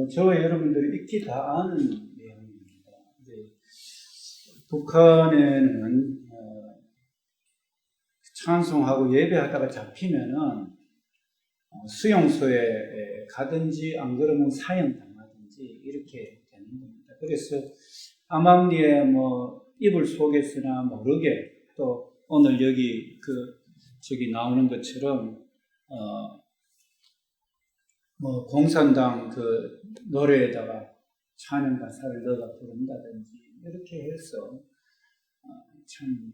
저와 여러분들이 익히 다 아는 내용입니다. 북한에는 찬송하고 예배하다가 잡히면은 수용소에 가든지 안 그러면 사형당하든지 이렇게 되는 겁니다. 그래서 암암리에 이불 속에서나 모르게 또 오늘 여기 저기 나오는 것처럼 공산당 노래에다가 찬양 가사를 넣어가 부른다든지 이렇게 해서 참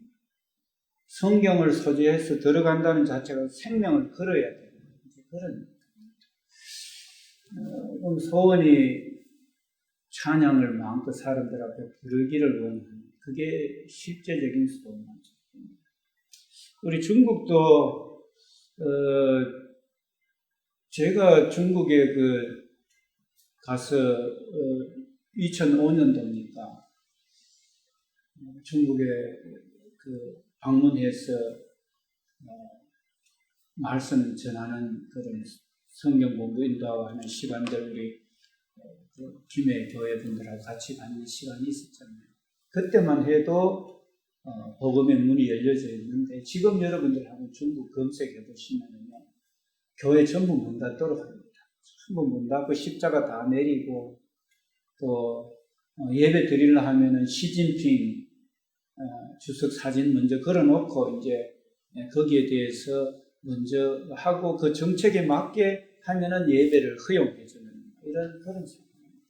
성경을 소지해서 들어간다는 자체가 생명을 걸어야 되는 그런 소원이 찬양을 마음껏 사람들 앞에 부르기를 원하는 그게 실제적인 소원이죠. 우리 중국도 제가 중국에 가서 2005년도입니까? 중국에 방문해서 말씀 전하는 그런 성경 공부 인도하는 시간들 우리 김해 교회 분들하고 같이 갖는 시간이 있었잖아요. 그때만 해도 복음의 문이 열려져 있는데 지금 여러분들 한번 중국 검색해 보시면은요, 교회 전부 문 닫도록 합니다. 전부 문 닫고 십자가 다 내리고 또 예배 드리려 하면은 시진핑 주석 사진 먼저 걸어놓고 이제 거기에 대해서 먼저 하고 그 정책에 맞게 하면은 예배를 허용해주는 이런 그런 상황입니다.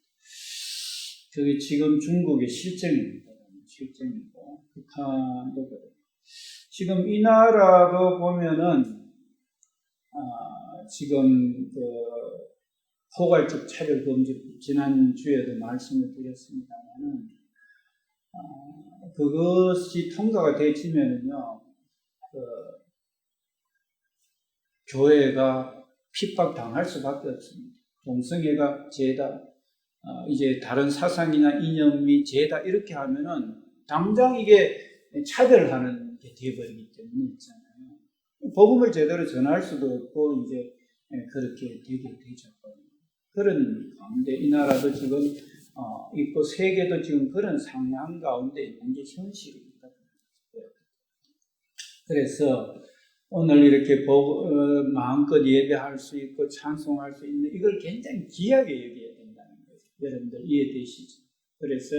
그게 지금 중국의 실정입니다. 실정이고 북한도 그래요. 지금 이 나라도 보면은 지금 포괄적 차별금지법 지난주에도 말씀을 드렸습니다만은 그것이 통과가 되지면은요 교회가 핍박당할 수밖에 없습니다. 동성애가 죄다, 이제 다른 사상이나 이념이 죄다 이렇게 하면은 당장 이게 차별하는 게 되어버리기 때문에 있잖아요. 복음을 제대로 전할 수도 없고 이제 그렇게 되게 되죠. 그런 가운데 이 나라도 지금 있고 세계도 지금 그런 상황 가운데 있는 게 현실입니다. 그래서 오늘 이렇게 마음껏 예배할 수 있고 찬송할 수 있는 이걸 굉장히 귀하게 여겨야 된다는 거죠. 여러분들 이해되시죠? 그래서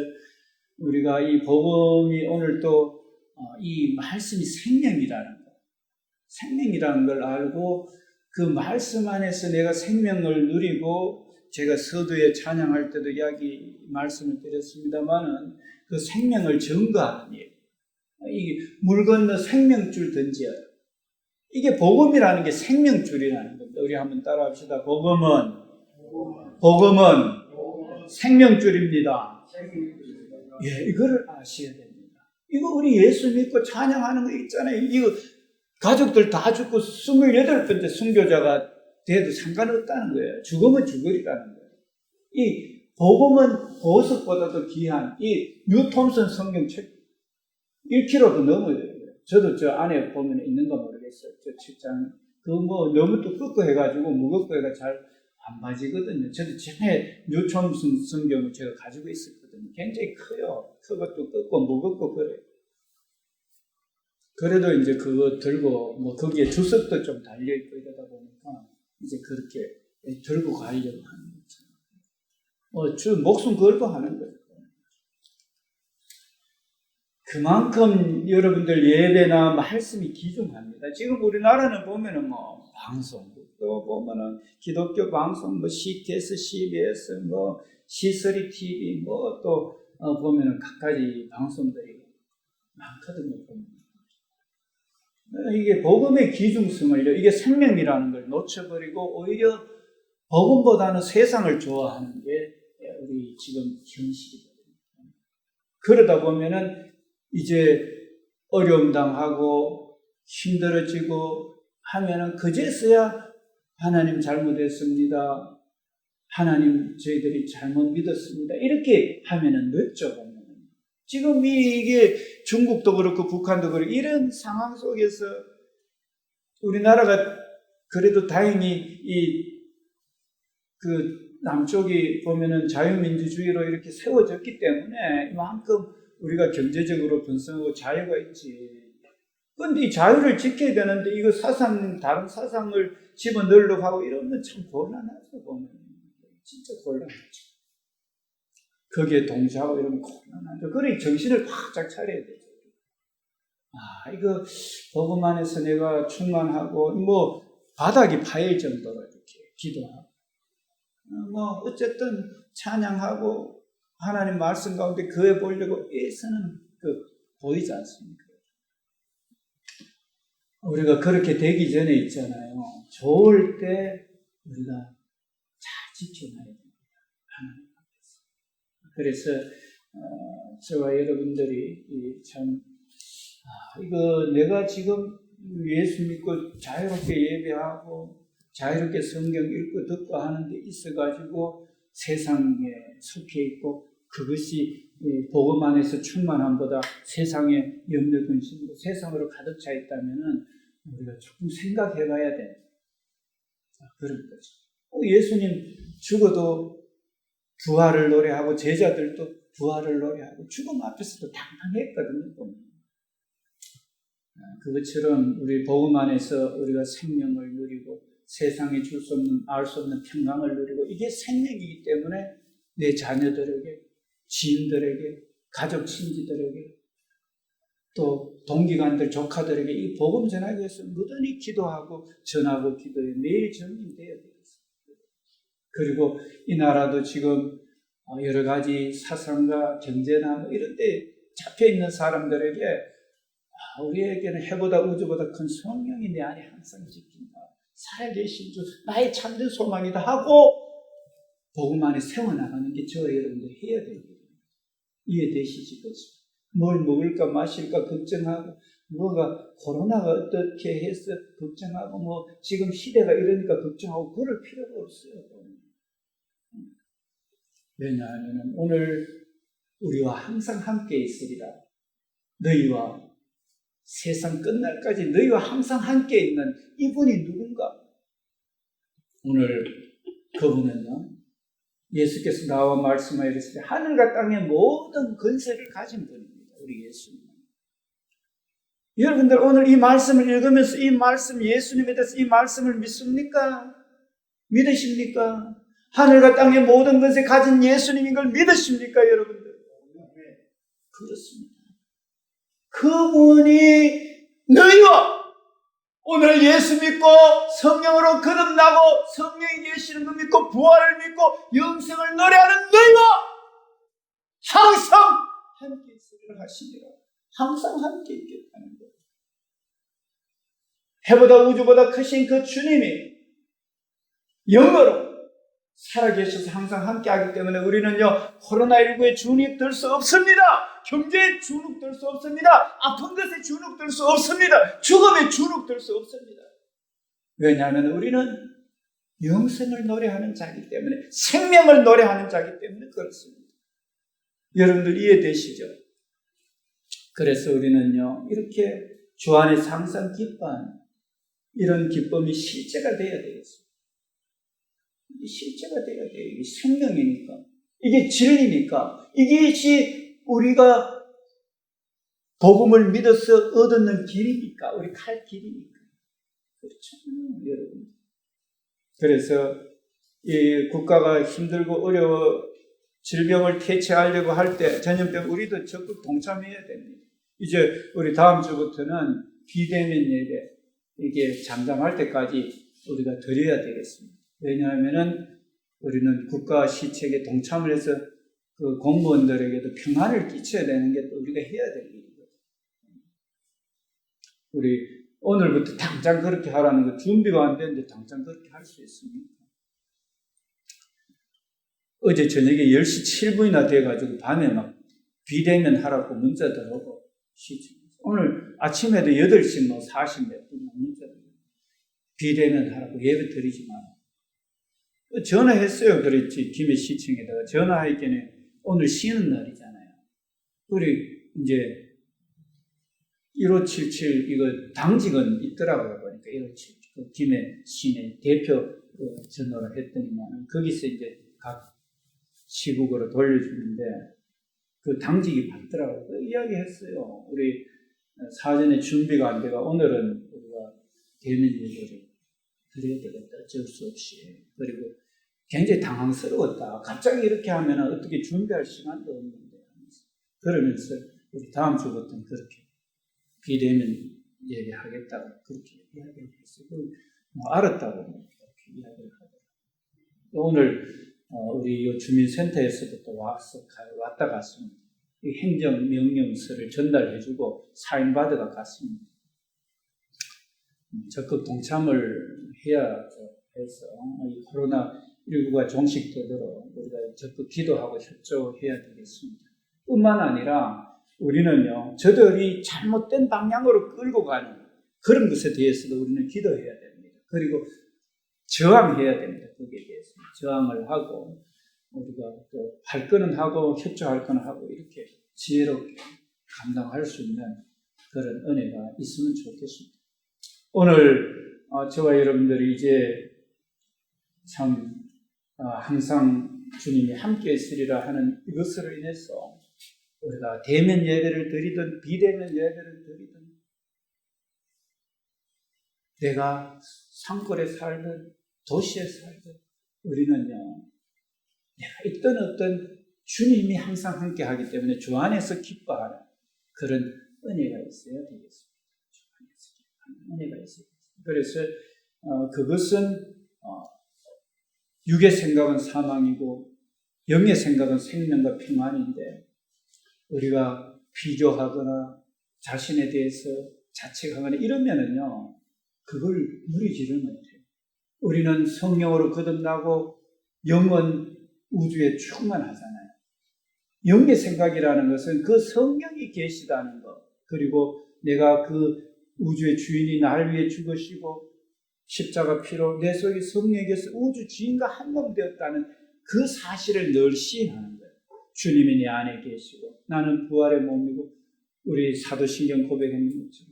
우리가 이 복음이 오늘 또 이 말씀이 생명이라는 거, 생명이라는 걸 알고 그 말씀 안에서 내가 생명을 누리고 제가 서두에 찬양할 때도 이야기 말씀을 드렸습니다만은 그 생명을 증거하는 일, 이 물 건너 생명줄 던져요. 이게 복음이라는 게 생명줄이라는 겁니다. 우리 한번 따라합시다. 복음은 생명줄입니다. 예, 이거를 아셔야 됩니다. 이거 우리 예수 믿고 찬양하는 거 있잖아요. 이거 가족들 다 죽고 28번째 순교자가 돼도 상관없다는 거예요. 죽으면 죽으리라는 거예요. 이 복음은 보석보다도 귀한 이 뉴톰슨 성경책 1kg도 넘어야 돼요. 저도 저 안에 보면 있는 거 모르겠어요. 저 책장 너무 두껍고 해가지고 무겁고 해가 잘 안 맞이거든요. 저도 전에 뉴톰슨 성경을 제가 가지고 있었거든요. 굉장히 커요. 크고 두껍고 무겁고 그래요. 그래도 이제 그거 들고 거기에 주석도 좀 달려 있고 이러다 보니까 이제 그렇게 들고 가려고 하는 거죠. 목숨 걸고 하는 거예요. 그만큼 여러분들 예배나 말씀이 귀중합니다. 지금 우리나라는 보면은 방송국도 보면은 기독교 방송 CTS, CBS, 시설이 TV 또 보면은 각가지 방송들이 많거든요. 이게 복음의 귀중성을 이게 생명이라는 걸 놓쳐버리고 오히려 복음보다는 세상을 좋아하는 게 우리 지금 현실이거든요. 그러다 보면은 이제 어려움 당하고 힘들어지고 하면은 그제서야 하나님 잘못했습니다. 하나님 저희들이 잘못 믿었습니다. 이렇게 하면은 늦죠. 보면. 지금 이게 중국도 그렇고 북한도 그렇고 이런 상황 속에서 우리나라가 그래도 다행히 이 그 남쪽이 보면은 자유민주주의로 이렇게 세워졌기 때문에 이만큼 우리가 경제적으로 번성하고 자유가 있지. 그런데 이 자유를 지켜야 되는데 이거 다른 사상을 집어넣으려고 하고 이러면 참 곤란하죠, 보면. 진짜 곤란하죠. 거기에 동조하고 이러면 곤란하죠. 그래, 정신을 바짝 차려야 되죠. 이거 복음 안에서 내가 충만하고, 바닥이 파일 정도로 이렇게 기도하고, 어쨌든 찬양하고, 하나님 말씀 가운데 그에 보려고 애쓰는 보이지 않습니까? 우리가 그렇게 되기 전에 있잖아요. 좋을 때 우리가 잘 지켜놔야 됩니다. 하나님 앞에서. 그래서 저와 여러분들이 참 이거 내가 지금 예수 믿고 자유롭게 예배하고 자유롭게 성경 읽고 듣고 하는 데 있어가지고 세상에 속해 있고 그것이 복음 안에서 충만함보다 세상에 염려 근심으로 세상으로 가득 차 있다면은 우리가 조금 생각해 봐야 돼. 그런 거죠. 예수님 죽어도 부활을 노래하고 제자들도 부활을 노래하고 죽음 앞에서도 당당했거든요. 그것처럼 우리 복음 안에서 우리가 생명을 누리고 세상에 줄 수 없는, 알 수 없는 평강을 누리고 이게 생명이기 때문에 내 자녀들에게, 지인들에게, 가족 친지들에게 또 동기관들, 조카들에게 이 복음 전하기 위해서 무던히 기도하고 전하고 기도에 매일 전진되어야 되겠습니다. 그리고 이 나라도 지금 여러 가지 사상과 경제나 이런 데 잡혀있는 사람들에게 우리에게는 해보다 우주보다 큰 성령이 내 안에 항상 지킨다. 살아계신 주, 나의 참된 소망이다 하고 복음 안에 세워나가는 게 저와 여러분들 해야 될 일입니다. 이해되시지? 뭘 먹을까 마실까 걱정하고 뭐가 코로나가 어떻게 해서 걱정하고 지금 시대가 이러니까 걱정하고 그럴 필요가 없어요. 왜냐하면 오늘 우리와 항상 함께 있으리라. 너희와 세상 끝날까지 너희와 항상 함께 있는 이분이 누군가? 오늘 그분은요, 예수께서 나와 말씀하셨을 때 하늘과 땅의 모든 권세를 가진 분입니다. 우리 예수님. 여러분들 오늘 이 말씀을 읽으면서 이 말씀, 예수님에 대해서 이 말씀을 믿습니까? 믿으십니까? 하늘과 땅의 모든 것을 가진 예수님인 걸 믿으십니까, 여러분들? 그렇습니다. 그분이 너희와 오늘 예수 믿고 성령으로 거듭나고 성령이 계시는 거 믿고 부활을 믿고 영생을 노래하는 너희와 항상 함께 있으리라 하시니라. 항상 함께 있겠다는 거예요. 해보다 우주보다 크신 그 주님이 영으로 살아계셔서 항상 함께하기 때문에 우리는요, 코로나19에 주눅들 수 없습니다. 경제에 주눅들 수 없습니다. 아픈 것에 주눅들 수 없습니다. 죽음에 주눅들 수 없습니다. 왜냐하면 우리는 영생을 노래하는 자이기 때문에, 생명을 노래하는 자이기 때문에 그렇습니다. 여러분들 이해되시죠? 그래서 우리는요, 이렇게 주 안에서 항상 기뻐하는 이런 기쁨이 실제가 되어야 되겠습니다. 실제가 되어야 돼요. 이게 생명이니까. 이게 진리니까. 이것이 우리가 복음을 믿어서 얻는 길이니까. 우리 갈 길이니까. 그렇죠, 여러분. 그래서 이 국가가 힘들고 어려워 질병을 퇴치하려고 할 때 전염병 우리도 적극 동참해야 됩니다. 이제 우리 다음 주부터는 비대면 예배 이게 잠잠할 때까지 우리가 드려야 되겠습니다. 왜냐하면은 우리는 국가 시책에 동참을 해서 그 공무원들에게도 평안을 끼쳐야 되는 게 또 우리가 해야 될 일이거든요. 우리 오늘부터 당장 그렇게 하라는 거 준비가 안 되는데 당장 그렇게 할 수 있습니까? 어제 저녁에 10시 7분이나 돼가지고 밤에 막 비대면 하라고 문자 들어오고 오늘 아침에도 8시 40 몇 분 문자 들어오고 비대면 하라고 예배 드리지 마라. 전화했어요. 그랬지. 김해 시청에다가 전화하기에는 오늘 쉬는 날이잖아요. 우리 이제 1577 이거 당직은 있더라고요. 보니까 1577 김해 시내 대표 전화를 했더니만 거기서 이제 각 시국으로 돌려주는데 그 당직이 받더라고요. 그 이야기했어요. 우리 사전에 준비가 안 돼가 오늘은 우리가 대면 예배를 드려야 되겠다. 어쩔 수 없이. 그리고 굉장히 당황스러웠다. 갑자기 이렇게 하면 어떻게 준비할 시간도 없는데. 그러면서 우리 다음 주부터는 그렇게 비대면 예배하겠다고 그렇게 이야기를 했어요. 뭐 알았다고 그렇게 이야기를 하더라고요. 오늘 우리 주민센터에서도 또 왔다 갔습니다. 이 행정명령서를 전달해주고 사인받아가 갔습니다. 적극 동참을 해야 해서 이 코로나19가 종식되도록 우리가 적극 기도하고 협조해야 되겠습니다. 뿐만 아니라 우리는요, 저들이 잘못된 방향으로 끌고 가는 그런 것에 대해서도 우리는 기도해야 됩니다. 그리고 저항해야 됩니다. 거기에 대해서 저항을 하고 우리가 또 할 거는 하고 협조할 거는 하고 이렇게 지혜롭게 감당할 수 있는 그런 은혜가 있으면 좋겠습니다. 오늘 저와 여러분들이 이제 참 항상 주님이 함께 있으리라 하는 이것으로 인해서 우리가 대면 예배를 드리든 비대면 예배를 드리든 내가 산골에 살든 도시에 살든 우리는요, 내가 있던 어떤 주님이 항상 함께 하기 때문에 주 안에서 기뻐하는 그런 은혜가 있어야 되겠습니다. 주 안에서 기뻐하는 은혜가 있어야 되겠습니다. 그래서 그것은 육의 생각은 사망이고 영의 생각은 생명과 평안인데 우리가 비교하거나 자신에 대해서 자책하거나 이러면은요, 그걸 누리지를 못해요. 우리는 성령으로 거듭나고 영은 우주에 충만하잖아요. 영의 생각이라는 것은 그 성령이 계시다는 것, 그리고 내가 그 우주의 주인이 나를 위해 죽으시고 십자가 피로 내 속에 성령에게서 우주 주인과 한 몸 되었다는 그 사실을 늘 시인하는 거예요. 주님이 내 안에 계시고 나는 부활의 몸이고 우리 사도신경 고백했는 것처럼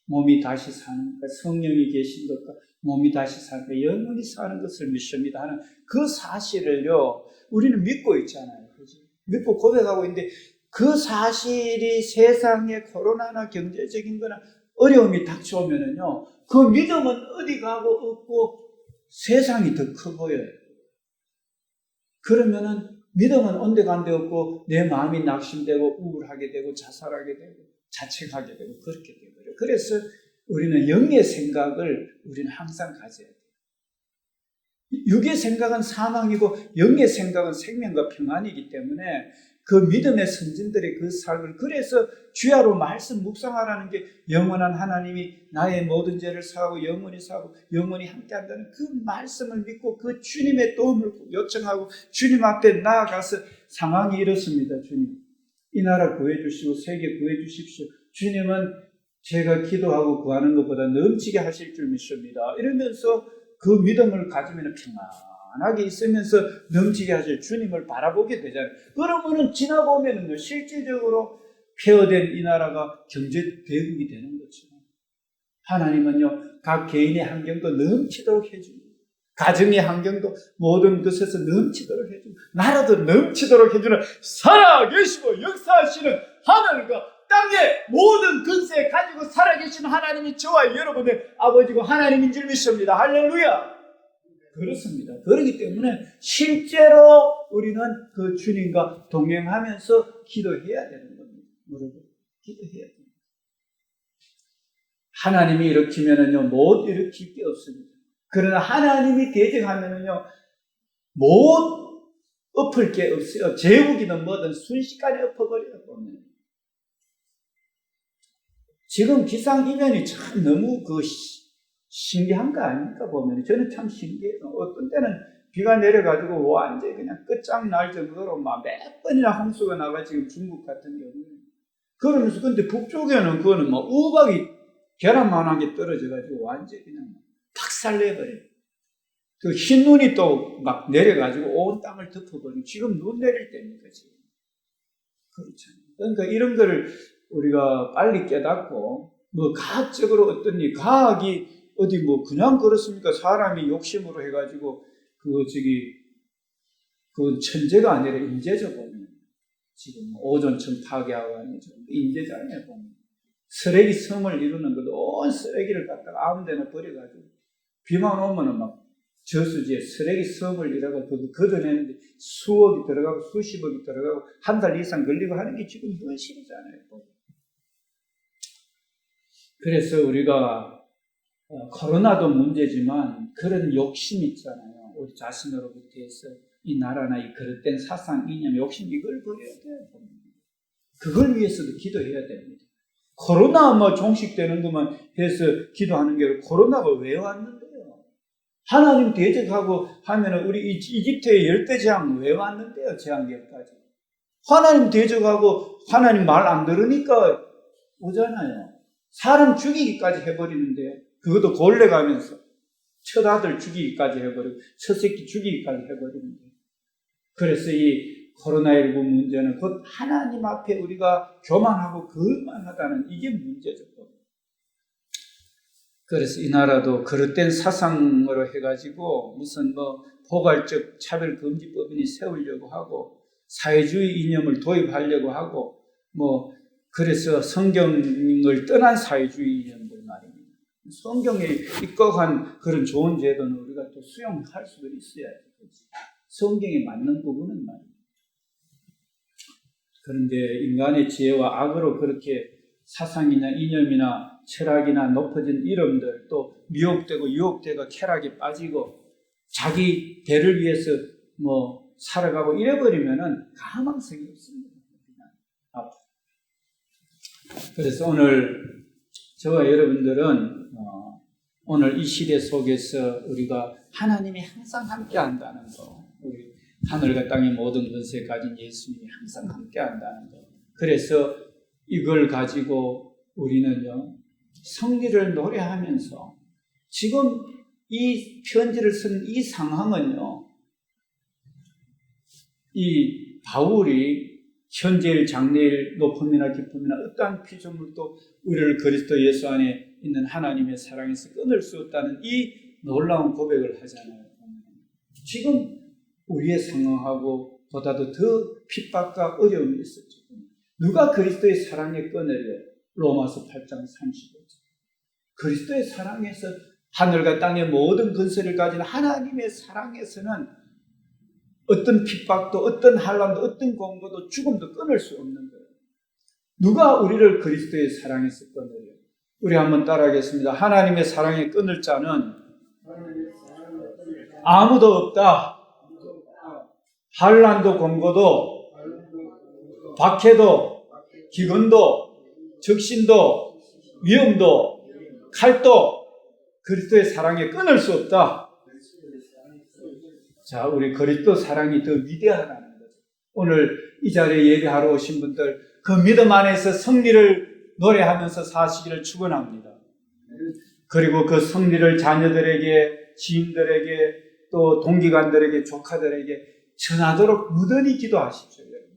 몸이 다시 사는 것, 성령이 계신 것과 몸이 다시 사는 것, 영원히 사는 것을 믿습니다 하는 그 사실을요, 우리는 믿고 있잖아요. 그죠? 믿고 고백하고 있는데 그 사실이 세상에 코로나나 경제적인 거나 어려움이 닥쳐오면은요, 그 믿음은 어디 가고 없고 세상이 더 커 보여요. 그러면은 믿음은 온데간데 없고 내 마음이 낙심되고 우울하게 되고 자살하게 되고 자책하게 되고 그렇게 되고요. 그래서 우리는 영의 생각을 우리는 항상 가져야 돼요. 육의 생각은 사망이고 영의 생각은 생명과 평안이기 때문에 그 믿음의 선진들의 그 삶을, 그래서 주야로 말씀 묵상하라는 게 영원한 하나님이 나의 모든 죄를 사하고 영원히 사하고 영원히 함께한다는 그 말씀을 믿고 그 주님의 도움을 요청하고 주님 앞에 나아가서 상황이 이렇습니다. 주님, 이 나라 구해주시고 세계 구해주십시오. 주님은 제가 기도하고 구하는 것보다 넘치게 하실 줄 믿습니다. 이러면서 그 믿음을 가지면 평안하게 있으면서 넘치게 하실 주님을 바라보게 되잖아요. 그러면은 지나보면은요, 실질적으로 폐허된 이 나라가 경제 대국이 되는 거죠. 하나님은요, 각 개인의 환경도 넘치도록 해줍니다. 가정의 환경도 모든 것에서 넘치도록 해줍니다. 나라도 넘치도록 해주는 살아계시고 역사하시는 하늘과 땅의 모든 근세 가지고 살아계신 하나님이 저와 여러분의 아버지고 하나님인 줄 믿습니다. 할렐루야! 그렇습니다. 그렇기 때문에 실제로 우리는 그 주님과 동행하면서 기도해야 되는 겁니다. 여러분, 기도해야 됩니다. 하나님이 일으키면은요, 못 일으킬 게 없습니다. 그러나 하나님이 대적하면은요, 못 엎을 게 없어요. 제국이든 뭐든 순식간에 엎어버려요, 보면. 지금 기상이변이 참 너무 신기한 거 아닙니까, 보면. 저는 참 신기해요. 어떤 때는 비가 내려가지고 완전히 그냥 끝장날 정도로 막 몇 번이나 홍수가 나가 지금 중국 같은 경우는. 그러면서 근데 북쪽에는 그거는 막 우박이 계란만한 게 떨어져가지고 완전히 그냥 박살내버려요. 그 흰 눈이 또 막 내려가지고 온 땅을 덮어버리고 지금 눈 내릴 때니까 지금. 그렇잖아요. 그러니까 이런 거를 우리가 빨리 깨닫고, 뭐 과학적으로 어떤 과학이 어디 뭐 그냥 그렇습니까? 사람이 욕심으로 해가지고 그건 천재가 아니라 인재죠 보면. 지금 오존층 파괴하고 하는 인재잖아요 보면. 쓰레기 섬을 이루는 그 온 쓰레기를 갖다가 아무 데나 버려가지고 비만 오면은 막 저수지에 쓰레기 섬을 이라고 걷어내는데 수억이 들어가고 수십억이 들어가고 한 달 이상 걸리고 하는 게 지금 현실이잖아요. 그래서 우리가 코로나도 문제지만 그런 욕심 있잖아요. 우리 자신으로부터 해서 이 나라나 이 그릇된 사상, 이념, 욕심 이걸 버려야 돼요. 그걸 위해서도 기도해야 됩니다. 코로나 뭐 종식되는 것만 해서 기도하는 게 아니라 코로나가 왜 왔는데요? 하나님 대적하고 하면은 우리 이집트의 열대재앙 왜 왔는데요? 재앙계까지. 하나님 대적하고 하나님 말 안 들으니까 오잖아요. 사람 죽이기까지 해버리는데요. 그것도 골래 가면서 첫 아들 죽이기까지 해버리고 첫 새끼 죽이기까지 해버리는데. 그래서 이 코로나19 문제는 곧 하나님 앞에 우리가 교만하고 거만하다는 이게 문제죠. 그래서 이 나라도 그릇된 사상으로 해가지고 무슨 뭐 포괄적 차별금지법이니 세우려고 하고 사회주의 이념을 도입하려고 하고 뭐 그래서 성경을 떠난 사회주의 이념들 말입니다. 성경에 입각한 그런 좋은 제도는 우리가 또 수용할 수도 있어야지. 성경에 맞는 부분은 말입니다. 그런데 인간의 지혜와 악으로 그렇게 사상이나 이념이나 철학이나 높아진 이름들 또 미혹되고 유혹되고 쾌락에 빠지고 자기 배를 위해서 뭐 살아가고 이래버리면은 가망성이 없습니다. 그래서 오늘 저와 여러분들은 오늘 이 시대 속에서 우리가 하나님이 항상 함께 한다는 거, 우리 하늘과 땅의 모든 것에 가진 예수님이 항상 함께 한다는 거. 그래서 이걸 가지고 우리는요, 성리를 노래하면서 지금 이 편지를 쓴 이 상황은요, 이 바울이 현재일, 장래일, 높음이나 기쁨이나 어떠한 피조물도 우리를 그리스도 예수 안에 있는 하나님의 사랑에서 끊을 수 없다는 이 놀라운 고백을 하잖아요. 지금 우리의 상황하고 보다도 더 핍박과 어려움이 있었죠. 누가 그리스도의 사랑에 끊으려? 로마서 8장 35절. 그리스도의 사랑에서 하늘과 땅의 모든 근세를 가진 하나님의 사랑에서는 어떤 핍박도 어떤 환난도 어떤 공고도 죽음도 끊을 수 없는 거예요. 누가 우리를 그리스도의 사랑에서 끊으려? 우리 한번 따라하겠습니다. 하나님의 사랑에 끊을 자는 아무도 없다. 환난도 공고도 박해도 기근도 적신도 위험도 칼도 그리스도의 사랑에 끊을 수 없다. 자, 우리 그리스도 사랑이 더 위대하다는 거죠. 오늘 이 자리에 예배하러 오신 분들 그 믿음 안에서 승리를 노래하면서 사시기를 축원합니다. 그리고 그 승리를 자녀들에게, 지인들에게, 또 동기관들에게, 조카들에게 전하도록 무던히 기도하십시오. 여러분.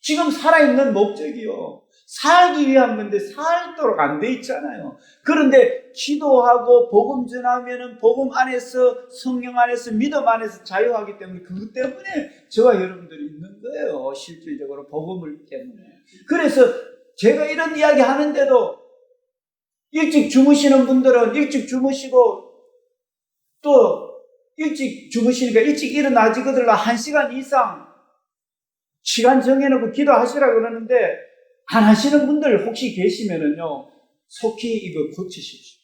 지금 살아있는 목적이요. 살기 위한 건데 살도록 안 돼 있잖아요. 그런데 기도하고 복음 전하면은 복음 안에서 성령 안에서 믿음 안에서 자유하기 때문에 그것 때문에 저와 여러분들이 있는 거예요. 실질적으로 복음을 때문에. 그래서 제가 이런 이야기 하는데도 일찍 주무시는 분들은 일찍 주무시고 또 일찍 주무시니까 일찍 일어나지거들라 1시간 이상 시간 정해놓고 기도하시라고 그러는데 안 하시는 분들 혹시 계시면은요, 속히 이거 고치십시오.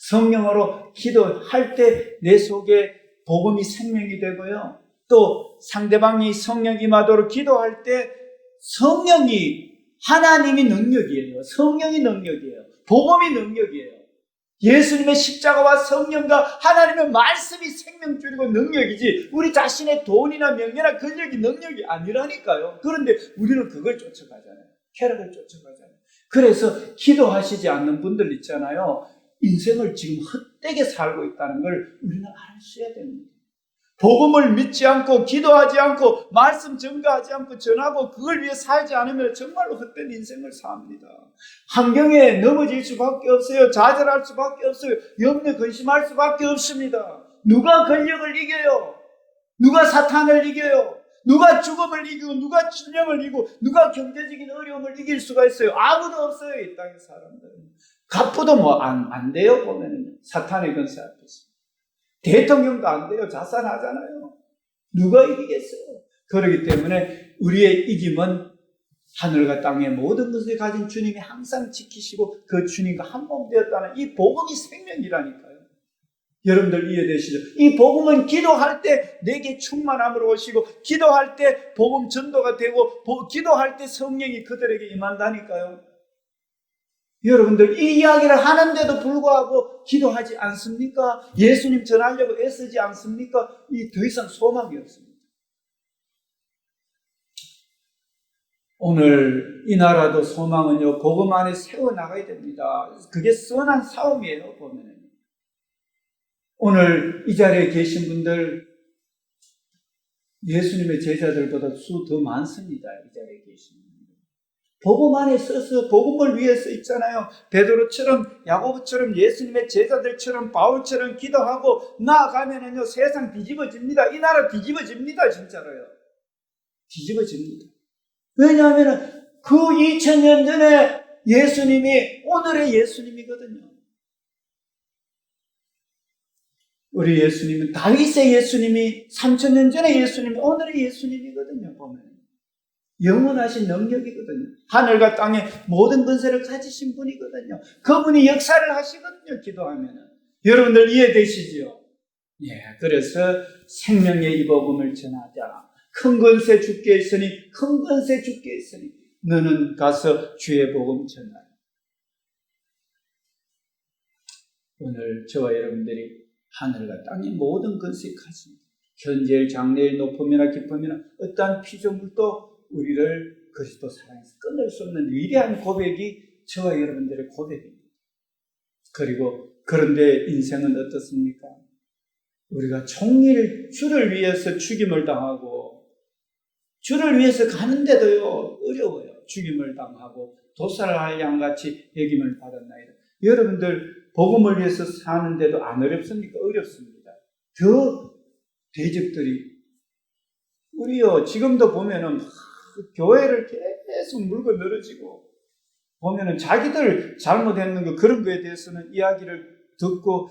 성령으로 기도할 때 내 속에 복음이 생명이 되고요. 또 상대방이 성령 임하도록 기도할 때 성령이 하나님이 능력이에요. 성령이 능력이에요. 복음이 능력이에요. 예수님의 십자가와 성령과 하나님의 말씀이 생명줄이고 능력이지 우리 자신의 돈이나 명예나 권력이 능력이 아니라니까요. 그런데 우리는 그걸 쫓아가잖아요. 쾌락을 쫓아가잖아요. 그래서 기도하시지 않는 분들 있잖아요. 인생을 지금 헛되게 살고 있다는 걸 우리는 알아야 됩니다. 복음을 믿지 않고 기도하지 않고 말씀 전가하지 않고 전하고 그걸 위해 살지 않으면 정말로 헛된 인생을 삽니다. 환경에 넘어질 수밖에 없어요. 좌절할 수밖에 없어요. 염려 근심할 수밖에 없습니다. 누가 권력을 이겨요? 누가 사탄을 이겨요? 누가 죽음을 이기고 누가 질병을 이기고 누가 경제적인 어려움을 이길 수가 있어요? 아무도 없어요. 이 땅의 사람들은. 갑부도 뭐 안 돼요. 보면 사탄의 권세 앞에서. 대통령도 안 돼요. 자살하잖아요. 누가 이기겠어요? 그렇기 때문에 우리의 이김은 하늘과 땅의 모든 것을 가진 주님이 항상 지키시고 그 주님과 한 몸 되었다는 이 복음이 생명이라니까요. 여러분들 이해되시죠? 이 복음은 기도할 때 내게 충만함으로 오시고 기도할 때 복음 전도가 되고 기도할 때 성령이 그들에게 임한다니까요. 여러분들 이 이야기를 하는데도 불구하고 기도하지 않습니까? 예수님 전하려고 애쓰지 않습니까? 이 더 이상 소망이 없습니다. 오늘 이 나라도 소망은요, 복음 안에 세워나가야 됩니다. 그게 선한 싸움이에요, 보면. 오늘 이 자리에 계신 분들, 예수님의 제자들보다 수 더 많습니다. 이 자리에 계신 분들. 복음 안에 서서 복음을 위해서 있잖아요. 베드로처럼, 야고보처럼, 예수님의 제자들처럼, 바울처럼 기도하고 나아가면은요, 세상 뒤집어집니다. 이 나라 뒤집어집니다, 진짜로요. 뒤집어집니다. 왜냐하면 그 2000년 전에 예수님이 오늘의 예수님이거든요. 우리 예수님은 다윗의 예수님이 3000년 전의 예수님이 오늘의 예수님이거든요. 보면 영원하신 능력이거든요. 하늘과 땅의 모든 권세를 가지신 분이거든요. 그분이 역사를 하시거든요. 기도하면. 여러분들 이해되시죠? 예, 그래서 생명의 이 복음을 전하자. 큰 권세 주께 있으니 큰 권세 주께 있으니 너는 가서 주의 복음 전하라. 오늘 저와 여러분들이 하늘과 땅의 모든 권세 가진 현재일 장래일 높음이나 깊음이나 어떠한 피조물도 우리를 그리스도 사랑에서 끊을 수 없는 위대한 고백이 저와 여러분들의 고백입니다. 그리고 그런데 인생은 어떻습니까? 우리가 종일 주를 위해서 죽임을 당하고 주를 위해서 가는데도요 어려워요. 죽임을 당하고 도살할 양같이 여김을 받았나이다. 여러분들 복음을 위해서 사는데도 안 어렵습니까? 어렵습니다. 더 대적들이 우리요 지금도 보면은 교회를 계속 물고 늘어지고 보면은 자기들 잘못했는 거 그런 거에 대해서는 이야기를 듣고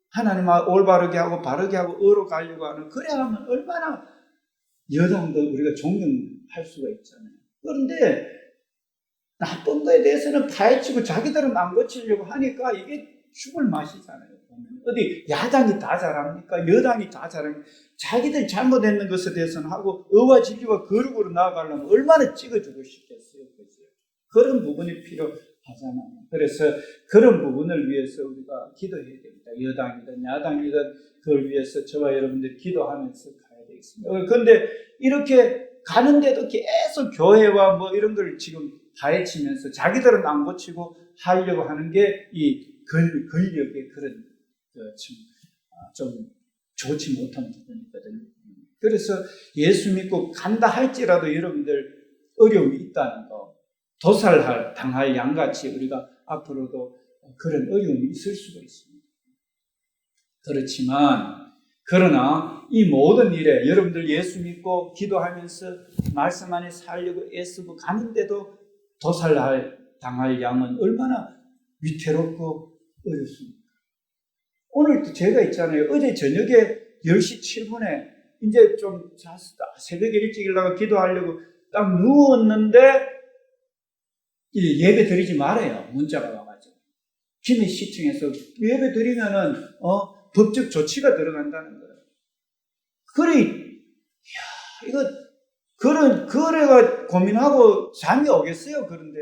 하나님 올바르게 하고 바르게 하고 의로 가려고 하는 그래야 하면 얼마나 여당도 우리가 존경할 수가 있잖아요. 그런데 나쁜 거에 대해서는 파헤치고 자기들은 안 고치려고 하니까 이게 죽을 맛이잖아요. 어디 야당이 다 잘합니까? 여당이 다 잘합니까? 자기들 잘못했는 것에 대해서는 하고 의와 진리와 거룩으로 나아가려면 얼마나 찍어주고 싶겠어요. 그렇죠? 그런 부분이 필요하잖아요. 그래서 그런 부분을 위해서 우리가 기도해야 됩니다. 여당이든 야당이든 그걸 위해서 저와 여러분들이 기도하면서 가야 되겠습니다. 그런데 이렇게 가는데도 계속 교회와 뭐 이런 걸 지금 파헤치면서 자기들은 안 고치고 하려고 하는 게 이 권력의 그런 좀 좋지 못한 부분이거든요. 그래서 예수 믿고 간다 할지라도 여러분들 어려움이 있다는 거, 당할 양같이 우리가 앞으로도 그런 어려움이 있을 수가 있습니다. 그러나 이 모든 일에 여러분들 예수 믿고 기도하면서 말씀 안에 살려고 애쓰고 가는데도 당할 양은 얼마나 위태롭고 어렵습니다. 오늘도 제가 있잖아요. 어제 저녁에 10시 7분에 이제 좀 새벽에 일찍 일어나서 기도하려고 딱 누웠는데 예배 드리지 말아요. 문자가 와가지고. 김해시청에서 예배 드리면은 법적 조치가 들어간다는 거예요. 그래가 고민하고 잠이 오겠어요. 그런데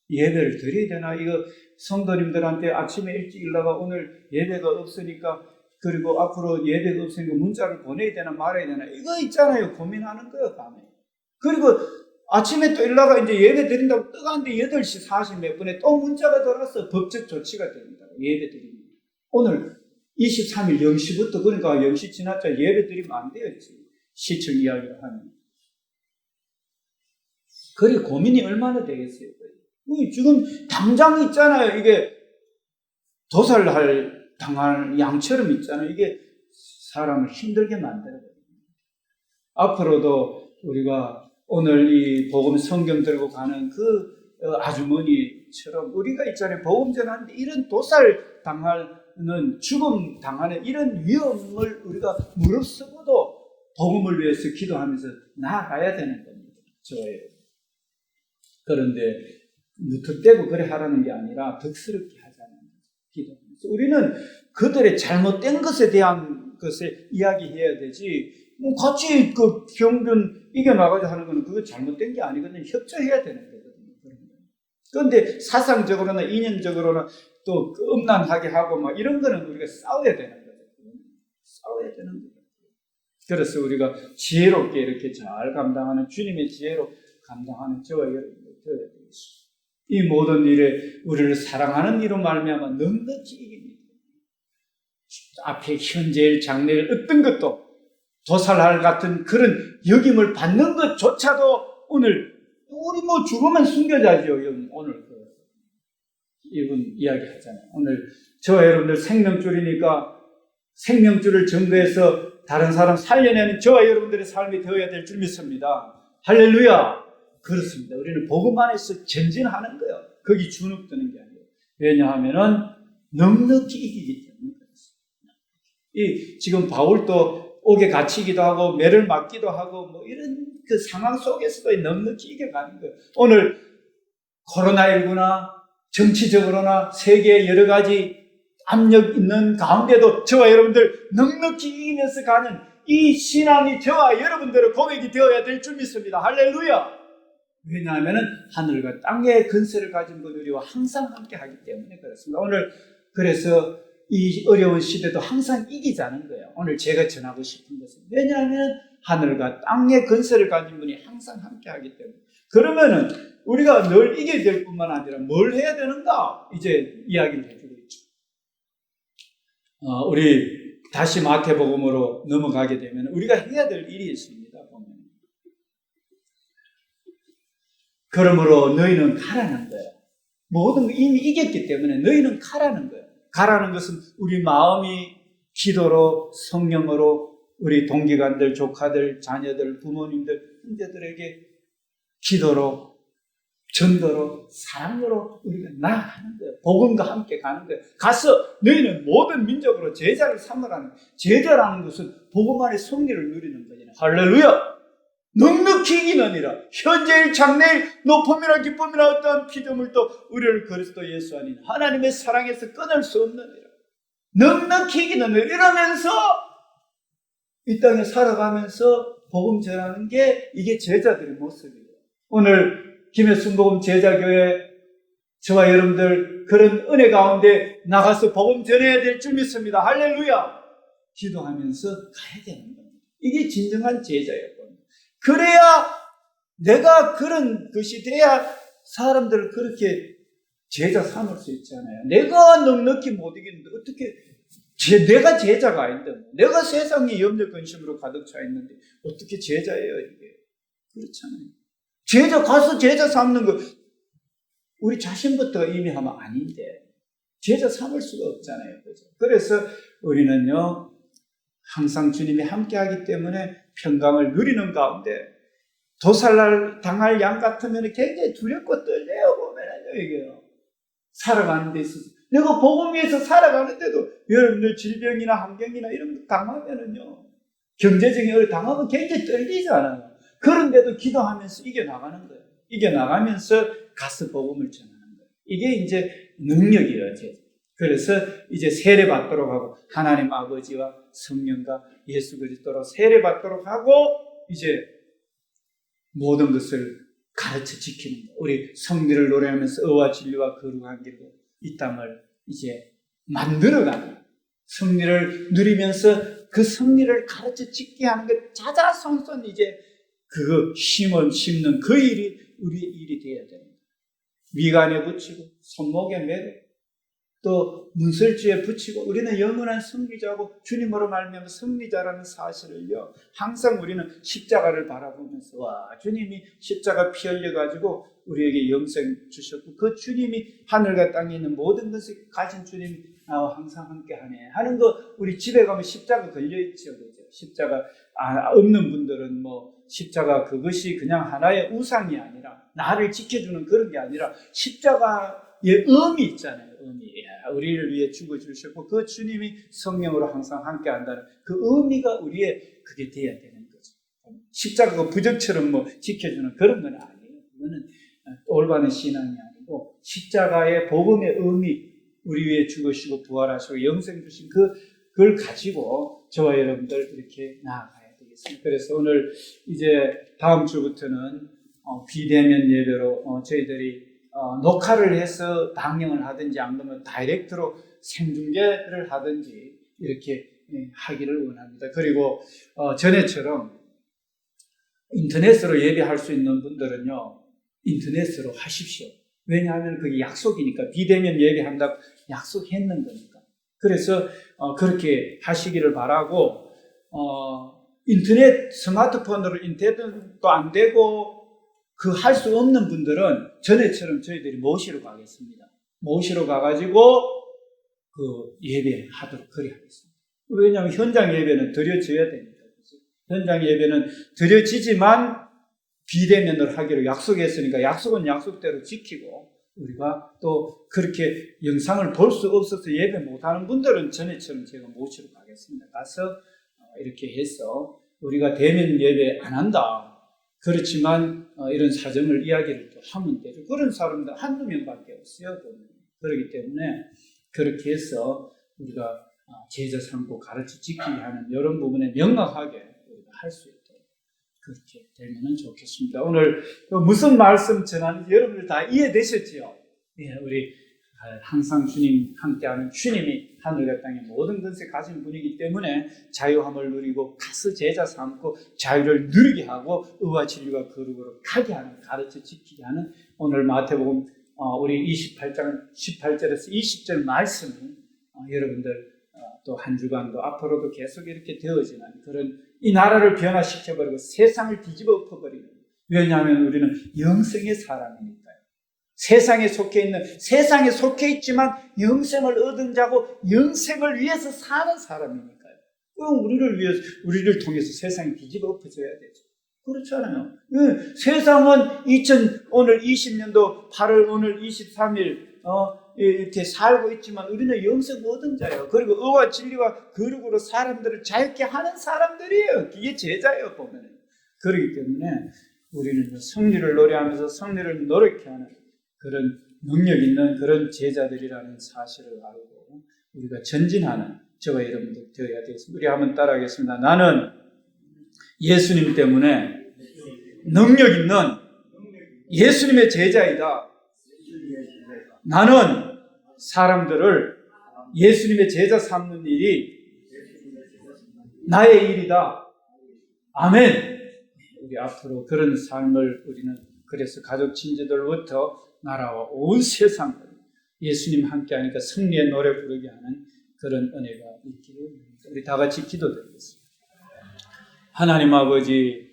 예배를 드려야 되나? 이거 성도님들한테 아침에 일찍 일어나가 오늘 예배가 없으니까 그리고 앞으로 예배가 없으니까 문자를 보내야 되나 말아야 되나? 이거 있잖아요. 고민하는 거예요, 밤에. 그리고 아침에 또 일어나가 이제 예배 드린다고 뜨가는데 8시 40 몇 분에 또 문자가 들어와서 법적 조치가 됩니다. 예배 드립니다. 오늘 23일 0시부터, 그러니까 0시 지났자 예배 드리면 안 돼요. 시청 이야기를 하면. 그래, 고민이 얼마나 되겠어요. 지금 당장 있잖아요. 이게 도살할 당할 양처럼 있잖아요. 이게 사람을 힘들게 만들어요. 앞으로도 우리가 오늘 이 복음 성경 들고 가는 그 아주머니처럼 우리가 있잖아요. 복음 전하는데 이런 도살 당하는, 죽음 당하는 이런 위험을 우리가 무릅쓰고도 복음을 위해서 기도하면서 나아가야 되는 겁니다. 저예요. 그런데 무턱대고 그래 하라는 게 아니라 덕스럽게 하자는 기도하면서 우리는 그들의 잘못된 것에 대한 것에 이야기해야 되지, 같이 그 평균 이겨나가자 하는 거는 그거 잘못된 게 아니거든요. 협조해야 되는 거거든요. 그런데 사상적으로나 이념적으로나 또 음란하게 하고 막 이런 거는 우리가 싸워야 되는 거죠. 싸워야 되는 거죠. 그래서 우리가 지혜롭게 이렇게 잘 감당하는, 주님의 지혜로 감당하는 저와 여러분들 되어야 되겠습니다. 이 모든 일에 우리를 사랑하는 이로 말미암아 넉넉히 이깁니다. 앞에 현재일 장래일 어떤 것도 도살할 같은 그런 여김을 받는 것조차도 오늘 우리 뭐 죽으면 순교자죠. 오늘 이분 이야기하잖아요. 오늘 저와 여러분들 생명줄이니까 생명줄을 증거해서 다른 사람 살려내는 저와 여러분들의 삶이 되어야 될 줄 믿습니다. 할렐루야. 그렇습니다. 우리는 복음 안에서 전진하는 거예요. 거기 주눅드는 게 아니에요. 왜냐하면은 넉넉히 이기기 때문에 그렇습니다. 지금 바울도 옥에 갇히기도 하고 매를 맞기도 하고 뭐 이런 그 상황 속에서도 넉넉히 이겨가는 거예요. 오늘 코로나19나 정치적으로나 세계의 여러 가지 압력 있는 가운데도 저와 여러분들 넉넉히 이기면서 가는 이 신앙이 저와 여러분들의 고백이 되어야 될 줄 믿습니다. 할렐루야. 왜냐하면 하늘과 땅의 근세를 가진 분 우리와 항상 함께 하기 때문에 그렇습니다. 오늘 그래서 이 어려운 시대도 항상 이기자는 거예요. 오늘 제가 전하고 싶은 것은, 왜냐하면 하늘과 땅의 근세를 가진 분이 항상 함께 하기 때문에. 그러면은 우리가 늘 이겨야 될 뿐만 아니라 뭘 해야 되는가? 이제 이야기를 해주고 있죠. 우리 다시 마태복음으로 넘어가게 되면 우리가 해야 될 일이 있습니다. 보면. 그러므로 너희는 가라는 거예요. 모든 거 이미 이겼기 때문에 너희는 가라는 거예요. 가라는 것은 우리 마음이 기도로, 성령으로 우리 동기간들, 조카들, 자녀들, 부모님들, 형제들에게 기도로, 전도로, 사랑으로 우리가 나아가는 거예요. 복음과 함께 가는 거예요. 가서 너희는 모든 민족으로 제자를 삼으라는 거예요. 제자라는 것은 복음 안에 승리를 누리는 거잖아요. 할렐루야! 넉넉히 이기느니라. 현재일 장래일 높음이나 기쁨이나 어떠한 피조물도 우리를 그리스도 예수 안인 하나님의 사랑에서 끊을 수 없느니라. 넉넉히 이기느니라. 이러면서 이 땅에 살아가면서 복음 전하는 게 이게 제자들의 모습이에요. 오늘 김해순복음 제자교회 저와 여러분들 그런 은혜 가운데 나가서 복음 전해야 될 줄 믿습니다. 할렐루야. 기도하면서 가야 되는 겁니다. 이게 진정한 제자예요. 그래야 내가 그런 것이 돼야 사람들을 그렇게 제자 삼을 수 있잖아요. 내가 넉넉히 못 이기는데 어떻게 내가 제자가 아닌데 내가 세상에 염려 근심으로 가득 차 있는데 어떻게 제자예요 이게. 그렇잖아요. 제자 가서 제자 삼는 거 우리 자신부터 이미 하면 아닌데 제자 삼을 수가 없잖아요. 그죠? 그래서 우리는요 항상 주님이 함께하기 때문에 평강을 누리는 가운데 도살날 당할 양 같으면 굉장히 두렵고 떨려요. 보면은요 이게요. 살아가는 데 있어서 내가 복음 위해서 살아가는데도 여러분들 질병이나 환경이나 이런 거 당하면은요 경제적인 어려움 당하면 굉장히 떨리잖아요. 그런데도 기도하면서 이겨나가는 거예요. 이겨나가면서 가서 복음을 전하는 거예요. 이게 이제 능력이에요. 그래서 이제 세례받도록 하고 하나님 아버지와 성령과 예수 그리스도로 세례받도록 하고 이제 모든 것을 가르쳐 지키는 거예요. 우리 성리를 노래하면서 의와 진리와 거룩한 길로 이 땅을 이제 만들어가는 성리를 누리면서 그 성리를 가르쳐 지키게 하는 것 자자손손 이제 그거 심는 그 일이 우리의 일이 되어야 됩니다. 미간에 붙이고 손목에 매고 또 문설주에 붙이고 우리는 영원한 승리자고 주님으로 말미암아 승리자라는 사실을요 항상 우리는 십자가를 바라보면서 와 주님이 십자가 피 흘려가지고 우리에게 영생 주셨고 그 주님이 하늘과 땅에 있는 모든 것을 가진 주님이 나와 항상 함께하네 하는 거 우리 집에 가면 십자가 걸려있죠. 그죠? 십자가 없는 분들은 뭐 십자가 그것이 그냥 하나의 우상이 아니라 나를 지켜주는 그런 게 아니라 십자가의 의미 있잖아요. 의미. 우리를 위해 죽어주셨고 그 주님이 성령으로 항상 함께한다는 그 의미가 우리의 그게 돼야 되는 거죠. 십자가가 부적처럼 뭐 지켜주는 그런 건 아니에요. 그거는 올바른 신앙이 아니고 십자가의 복음의 의미 우리 위해 죽으시고 부활하시고 영생 주신 그걸 가지고 저와 여러분들 이렇게 나아가야 되겠습니다. 그래서 오늘 이제 다음 주부터는 비대면 예배로 저희들이 녹화를 해서 방영을 하든지 안 그러면 다이렉트로 생중계를 하든지 이렇게 하기를 원합니다. 그리고 전에처럼 인터넷으로 예배할 수 있는 분들은요 인터넷으로 하십시오. 왜냐하면 그게 약속이니까 비대면 예배한다고 약속했는 거니까. 그래서 그렇게 하시기를 바라고 인터넷 스마트폰으로 인터넷도 안 되고 그 할 수 없는 분들은 전에처럼 저희들이 모시러 가겠습니다. 모시러 가가지고 그 예배하도록 그리 하겠습니다. 왜냐하면 현장 예배는 드려져야 되니까. 그렇죠? 현장 예배는 드려지지만 비대면으로 하기로 약속했으니까 약속은 약속대로 지키고 우리가 또 그렇게 영상을 볼 수 없어서 예배 못하는 분들은 전에처럼 제가 모시러 가겠습니다. 가서 이렇게 해서 우리가 대면 예배 안 한다. 그렇지만 이런 사정을 이야기를 또 하면 되죠. 그런 사람들 한두 명밖에 없어요. 그렇기 때문에 그렇게 해서 우리가 제자 삼고 가르쳐 지키게 하는 이런 부분에 명확하게 우리가 할 수 있도록 그렇게 되면 좋겠습니다. 오늘 무슨 말씀 전하는지 여러분들 다 이해되셨지요? 예, 우리 항상 주님 함께하는 주님이 하늘과 땅의 모든 것을 가진 분이기 때문에 자유함을 누리고 가서 제자 삼고 자유를 누리게 하고 의와 진리와 거룩으로 가게 하는 가르쳐 지키게 하는 오늘 마태복음 우리 28장 18절에서 20절 말씀이 여러분들 또 한 주간도 앞으로도 계속 이렇게 되어지는 그런 이 나라를 변화시켜버리고 세상을 뒤집어 엎어버리는 왜냐하면 우리는 영생의 사람이니까요. 세상에 속해 있지만 영생을 얻은 자고 영생을 위해서 사는 사람이니까요. 그럼 우리를 통해서 세상이 뒤집어 엎어져야 되죠. 그렇잖아요. 세상은 오늘 20년도 8월 오늘 23일 이렇게 살고 있지만 우리는 영생 얻은 자예요. 그리고 의와 진리와 거룩으로 사람들을 자유케 하는 사람들이에요. 이게 제자예요, 보면. 그렇기 때문에 우리는 승리를 노래하면서 승리를 노력해 하는 그런 능력 있는 그런 제자들이라는 사실을 알고 우리가 전진하는 저와 여러분들 되어야 되겠습니다. 우리 한번 따라하겠습니다. 나는 예수님 때문에 능력 있는 예수님의 제자이다. 나는 사람들을 예수님의 제자 삼는 일이 나의 일이다. 아멘. 우리 앞으로 그런 삶을 우리는 그래서 가족 친지들부터 나라와 온 세상을 예수님 함께하니까 승리의 노래 부르게 하는 그런 은혜가 있기를 우리 다 같이 기도드리겠습니다. 하나님 아버지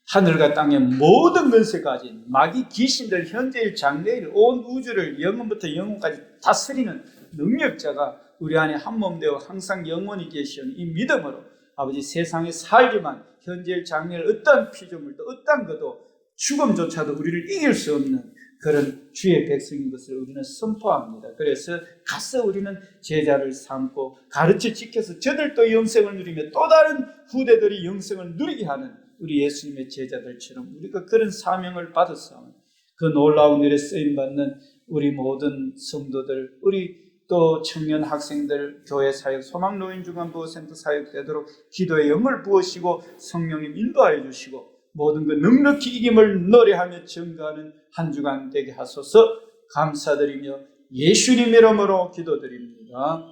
하늘과 땅의 모든 것을 가진 마귀 귀신들 현재일 장래일 온 우주를 영원부터 영원까지 다스리는 능력자가 우리 안에 한 몸 되어 항상 영원히 계시는 이 믿음으로 아버지 세상에 살지만 현재일 장래일 어떤 피조물도 어떤 것도 죽음조차도 우리를 이길 수 없는 그런 주의 백성인 것을 우리는 선포합니다. 그래서 가서 우리는 제자를 삼고 가르쳐 지켜서 저들도 영생을 누리며 또 다른 후대들이 영생을 누리게 하는 우리 예수님의 제자들처럼 우리가 그런 사명을 받았사오니 그 놀라운 일에 쓰임받는 우리 모든 성도들, 우리 또 청년 학생들, 교회 사역, 소망노인중간보호센터 사역 되도록 기도의 영을 부으시고 성령님 인도하여 주시고 모든 것 넉넉히 이김을 노래하며 증거하는 한 주간 되게 하소서. 감사드리며 예수님 이름으로 기도드립니다.